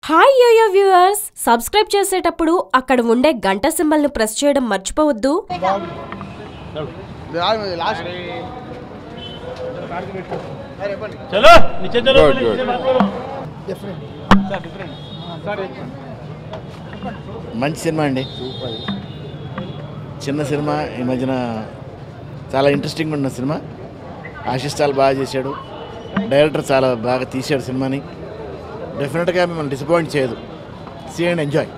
Hi yo-yo viewers, subscribe చేసేటప్పుడు అక్కడ ఉండే గంట సింబల్ ను ప్రెస్ చేయడం మర్చిపోవద్దు. మంచి సినిమా అండి, చిన్న సినిమా, ఈ మధ్యన చాలా ఇంట్రెస్టింగ్ ఉన్న సినిమా. ఆశిష్ చాలా బాగా చేశాడు, డైరెక్టర్ చాలా బాగా తీశాడు సినిమాని. డెఫినెట్గా మిమ్మల్ని డిసప్పాయింట్ చేయదు. See and enjoy.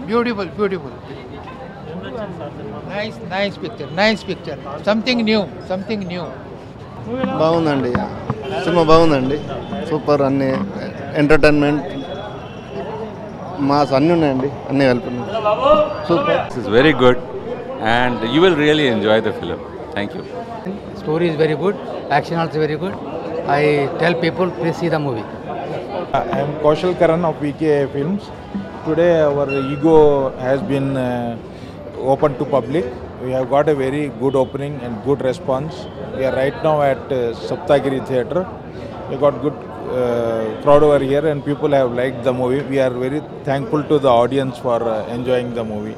Beautiful beautiful, nice picture, something new. బాగుందండి సినిమా, బాగుందండి, సూపర్. అన్ని ఎంటర్టైన్మెంట్, మాస్ అన్నీ ఉన్నాయండి, అన్నీ వెళ్తున్నాయి. Super. This is very good and you will really enjoy the film. Thank you. Story is very good, action also very good. I tell people please see the movie. I am Kaushal Karan of VKA Films. Today our ego has been open to public. We have got a very good opening and good response. We are right now at Saptagiri Theatre. We got good crowd over here and people have liked the movie. We are very thankful to the audience for enjoying the movie.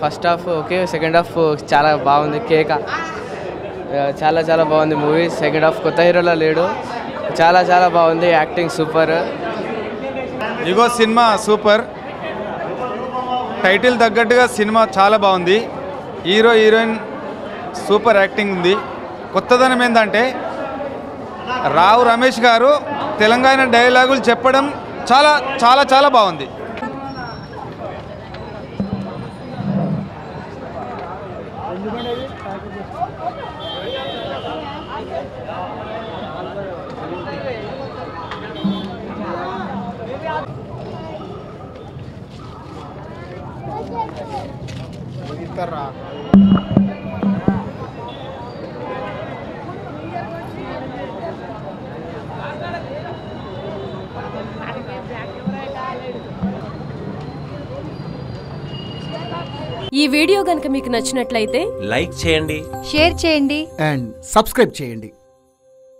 First half okay, second half చాలా బాగుంది. కేక చాలా బాగుంది movie. Second half కొత్త హీరోలా లేడు, చాలా బాగుంది. Acting super. Ego cinema super, title తగ్గట్టుగా సినిమా చాలా బాగుంది. హీరో హీరోయిన్ సూపర్ యాక్టింగ్ ఉంది. కొత్తదనం ఏంటంటే రావు రమేష్ గారు తెలంగాణ డైలాగులు చెప్పడం చాలా బాగుంది. ఈ వీడియో గనుక మీకు నచ్చినట్లయితే లైక్ చేయండి, షేర్ చేయండి అండ్ సబ్స్క్రైబ్ చేయండి.